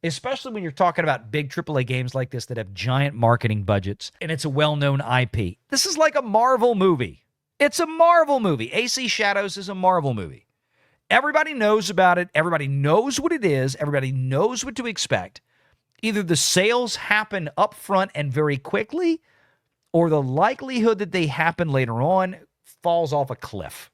especially when you're talking about big AAA games like this that have giant marketing budgets and it's a well-known IP. This is like a Marvel movie. It's a Marvel movie. AC Shadows is a Marvel movie. Everybody knows about it. Everybody knows what it is. Everybody knows what to expect. Either the sales happen up front and very quickly, or the likelihood that they happen later on falls off a cliff.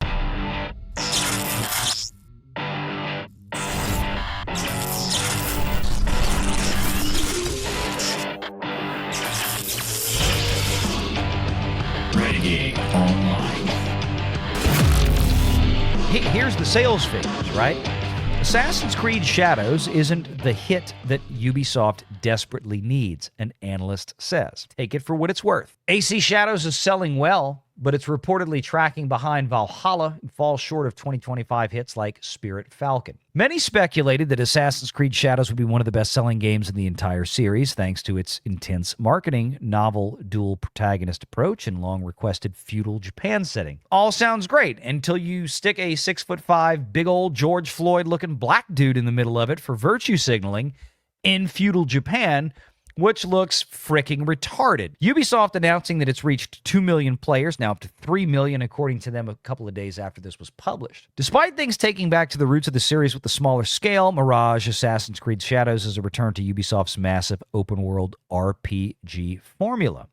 Renegade Online. Here's the sales figures, right? Assassin's Creed Shadows isn't the hit that Ubisoft desperately needs, an analyst says. Take it for what it's worth. AC Shadows is selling well, but it's reportedly tracking behind Valhalla and falls short of 2025 hits like Spirit Falcon. Many speculated that Assassin's Creed Shadows would be one of the best-selling games in the entire series, thanks to its intense marketing, novel dual protagonist approach, and long-requested feudal Japan setting. All sounds great until you stick a 6'5", big old George Floyd-looking black dude in the middle of it for virtue signaling in feudal Japan, which looks freaking retarded. Ubisoft announcing that it's reached 2 million players, now up to 3 million, according to them a couple of days after this was published. Despite things taking back to the roots of the series with the smaller scale, Mirage Assassin's Creed Shadows is a return to Ubisoft's massive open-world RPG formula.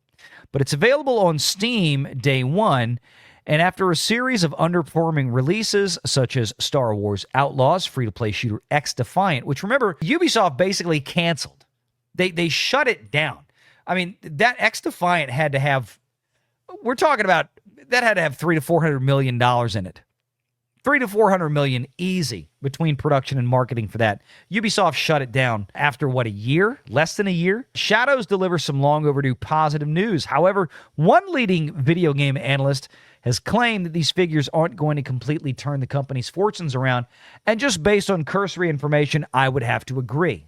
But it's available on Steam day one, and after a series of underperforming releases, such as Star Wars Outlaws, free-to-play shooter X-Defiant, which, remember, Ubisoft basically canceled. They shut it down. I mean, that X-Defiant had to have, we're talking about, that had to have $300 to $400 million in it. $300 to $400 million easy between production and marketing for that. Ubisoft shut it down after, what, a year? Less than a year? Shadows delivers some long overdue positive news. However, one leading video game analyst has claimed that these figures aren't going to completely turn the company's fortunes around, and just based on cursory information, I would have to agree.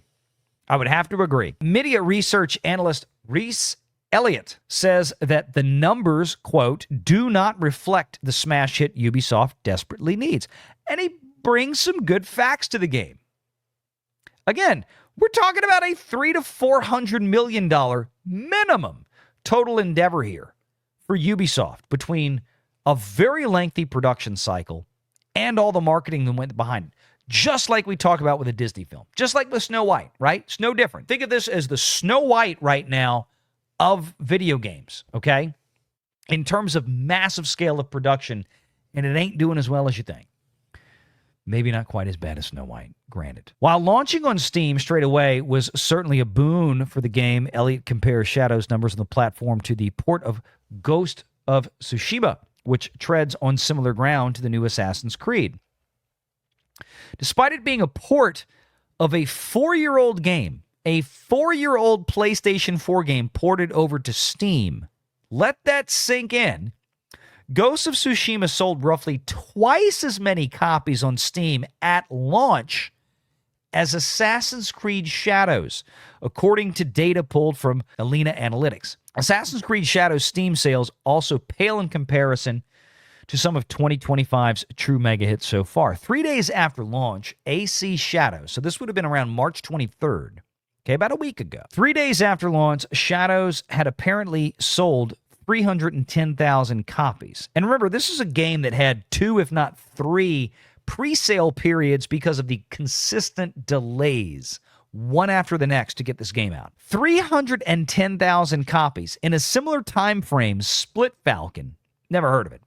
Media research analyst Reese Elliott says that the numbers, quote, do not reflect the smash hit Ubisoft desperately needs. And he brings some good facts to the game. Again, we're talking about a $300 to $400 million minimum total endeavor here for Ubisoft between a very lengthy production cycle and all the marketing that went behind it. Just like we talk about with a Disney film. Just like with Snow White, right? It's no different. Think of this as the Snow White right now of video games, okay? In terms of massive scale of production, and it ain't doing as well as you think. Maybe not quite as bad as Snow White, granted. While launching on Steam straight away was certainly a boon for the game, Elliott compares Shadow's numbers on the platform to the port of Ghost of Tsushima, which treads on similar ground to the new Assassin's Creed. Despite it being a port of a 4-year-old game, a 4-year-old PlayStation 4 game ported over to Steam, let that sink in. Ghost of Tsushima sold roughly twice as many copies on Steam at launch as Assassin's Creed Shadows, according to data pulled from Alina Analytics. Assassin's Creed Shadows Steam sales also pale in comparison to some of 2025's true mega hits so far. 3 days after launch, AC Shadows, so this would have been around March 23rd, okay, about a week ago. 3 days after launch, Shadows had apparently sold 310,000 copies. And remember, this is a game that had 2, if not 3, pre-sale periods because of the consistent delays, one after the next, to get this game out. 310,000 copies. In a similar time frame, Split Falcon, never heard of it,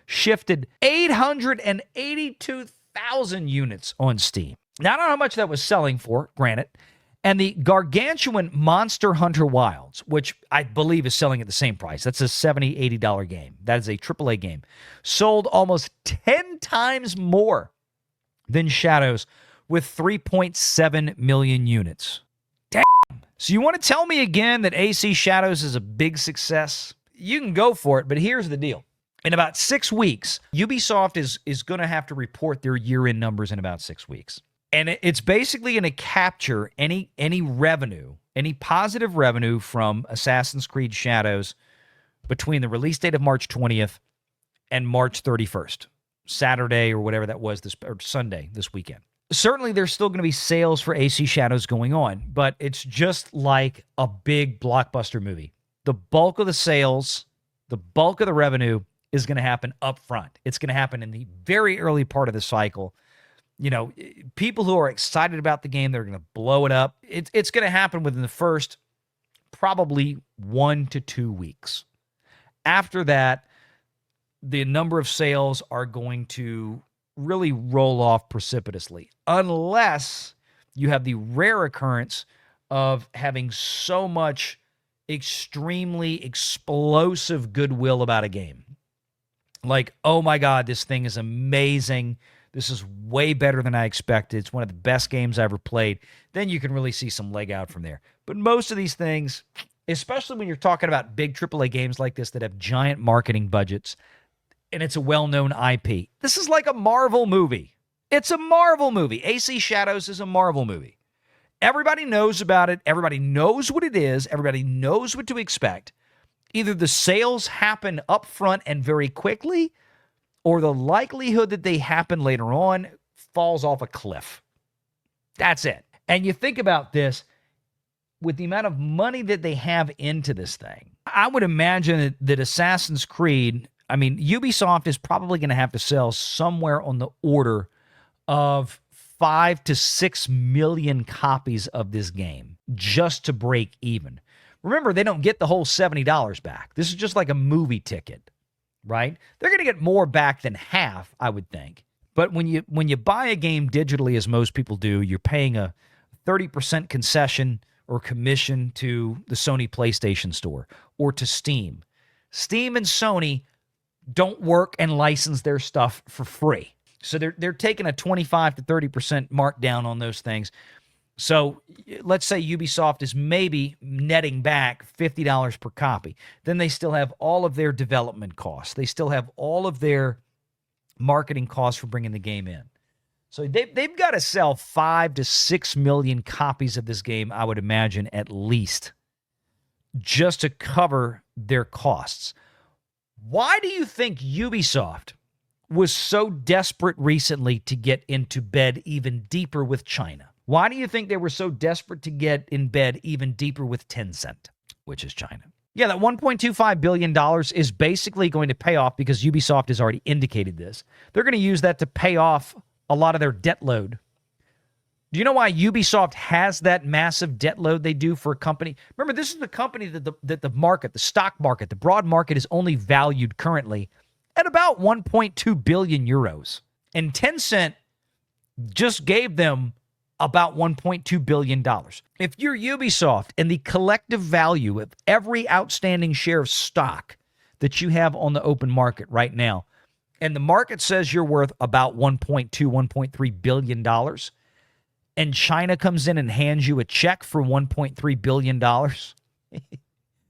shifted 882,000 units on Steam. Now, I don't know how much that was selling for, granted. And the gargantuan Monster Hunter Wilds, which I believe is selling at the same price. That's a $70, $80 game. That is a AAA game. Sold almost 10 times more than Shadows with 3.7 million units. Damn. So you want to tell me again that AC Shadows is a big success? You can go for it, but here's the deal. In about 6 weeks, Ubisoft is going to have to report their year-end numbers in about 6 weeks. And it's basically going to capture any revenue, any positive revenue from Assassin's Creed Shadows between the release date of March 20th and March 31st, Saturday or whatever that was, or Sunday this weekend. Certainly, there's still going to be sales for AC Shadows going on, but it's just like a big blockbuster movie. The bulk of the sales, the bulk of the revenue is going to happen up front. It's going to happen in the very early part of the cycle. You know, people who are excited about the game, they're going to blow it up. It's going to happen within the first probably 1 to 2 weeks. After that, the number of sales are going to really roll off precipitously, unless you have the rare occurrence of having so much extremely explosive goodwill about a game. Like, oh my God, this thing is amazing. This is way better than I expected. It's one of the best games I ever played. Then you can really see some leg out from there. But most of these things, especially when you're talking about big AAA games like this that have giant marketing budgets, and it's a well-known IP. This is like a Marvel movie. It's a Marvel movie. AC Shadows is a Marvel movie. Everybody knows about it. Everybody knows what it is. Everybody knows what to expect. Either the sales happen up front and very quickly, or the likelihood that they happen later on falls off a cliff. That's it. And you think about this, with the amount of money that they have into this thing, I would imagine that Assassin's Creed, I mean, Ubisoft is probably going to have to sell somewhere on the order of 5 to 6 million copies of this game just to break even. Remember, they don't get the whole $70 back. This is just like a movie ticket, right? They're going to get more back than half, I would think. But when you buy a game digitally, as most people do, you're paying a 30% concession or commission to the Sony PlayStation Store or to Steam. Steam and Sony don't work and license their stuff for free. So they're taking a 25 to 30% markdown on those things. So let's say Ubisoft is maybe netting back $50 per copy. Then they still have all of their development costs. They still have all of their marketing costs for bringing the game in. So they've got to sell 5 to 6 million copies of this game, I would imagine, at least, just to cover their costs. Why do you think Ubisoft was so desperate recently to get into bed even deeper with China? Why do you think they were so desperate to get in bed even deeper with Tencent, which is China? Yeah, that $1.25 billion is basically going to pay off because Ubisoft has already indicated this. They're going to use that to pay off a lot of their debt load. Do you know why Ubisoft has that massive debt load they do for a company? Remember, this is the company that the market, the stock market, the broad market is only valued currently at about 1.2 billion euros. And Tencent just gave them about $1.2 billion. If you're Ubisoft and the collective value of every outstanding share of stock that you have on the open market right now, and the market says you're worth about $1.2, $1.3 billion, and China comes in and hands you a check for $1.3 billion,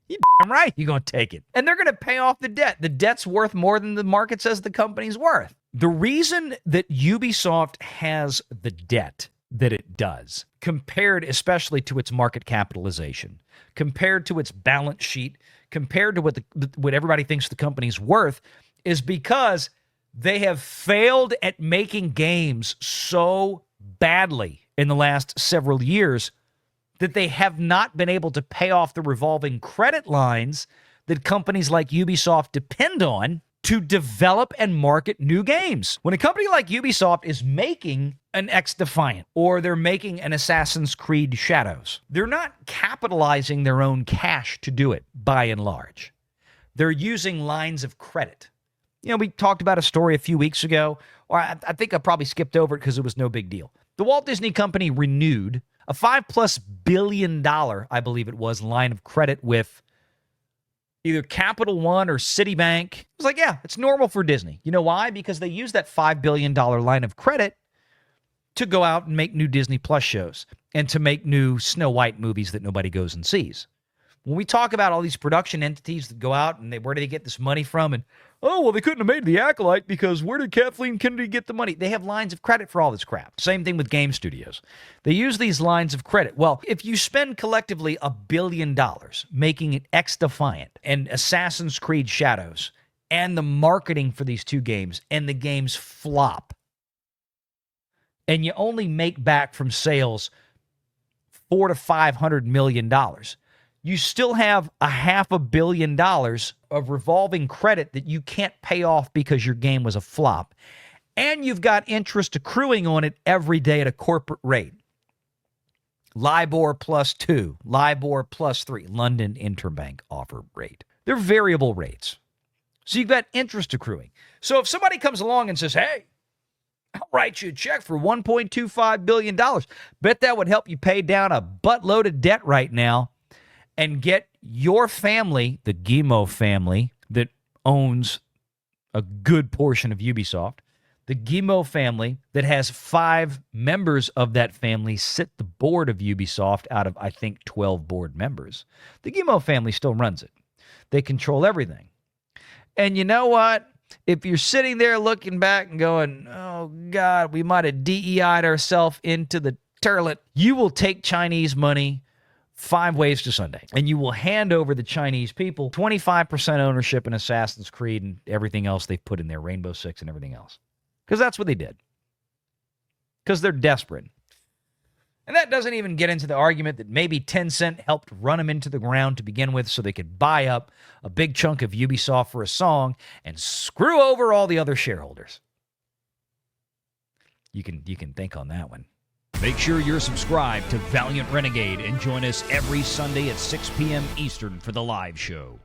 you damn right you're going to take it. And they're going to pay off the debt. The debt's worth more than the market says the company's worth. The reason that Ubisoft has the debt that it does, compared especially to its market capitalization, compared to its balance sheet, compared to what everybody thinks the company's worth, is because they have failed at making games so badly in the last several years that they have not been able to pay off the revolving credit lines that companies like Ubisoft depend on to develop and market new games. When a company like Ubisoft is making an X-Defiant or they're making an Assassin's Creed Shadows, they're not capitalizing their own cash to do it, by and large. They're using lines of credit. You know, we talked about a story a few weeks ago, or I think I probably skipped over it because it was no big deal. The Walt Disney Company renewed a $5+ billion, I believe it was, line of credit with either Capital One or Citibank. It was like, yeah, it's normal for Disney. You know why? Because they use that $5 billion line of credit to go out and make new Disney Plus shows and to make new Snow White movies that nobody goes and sees. When we talk about all these production entities that go out and where do they get this money from? And, oh, well, they couldn't have made The Acolyte because where did Kathleen Kennedy get the money? They have lines of credit for all this crap. Same thing with game studios. They use these lines of credit. Well, if you spend collectively $1 billion making it X-Defiant and Assassin's Creed Shadows and the marketing for these two games, and the games flop, and you only make back from sales $400 to $500 million. You still have $500 million of revolving credit that you can't pay off because your game was a flop. And you've got interest accruing on it every day at a corporate rate. LIBOR +2, LIBOR +3, London Interbank offer rate. They're variable rates. So you've got interest accruing. So if somebody comes along and says, hey, I'll write you a check for $1.25 billion, bet that would help you pay down a buttload of debt right now and get your family, the Guillemot family that owns a good portion of Ubisoft, the Guillemot family that has 5 members of that family sit the board of Ubisoft out of, I think, 12 board members. The Guillemot family still runs it. They control everything. And you know what? If you're sitting there looking back and going, oh, God, we might have DEI'd ourselves into the toilet, you will take Chinese money 5 ways to Sunday, and you will hand over the Chinese people 25% ownership in Assassin's Creed and everything else they've put in there, Rainbow Six and everything else. Because that's what they did. Because they're desperate. And that doesn't even get into the argument that maybe Tencent helped run them into the ground to begin with so they could buy up a big chunk of Ubisoft for a song and screw over all the other shareholders. You can think on that one. Make sure you're subscribed to Valiant Renegade and join us every Sunday at 6 p.m. Eastern for the live show.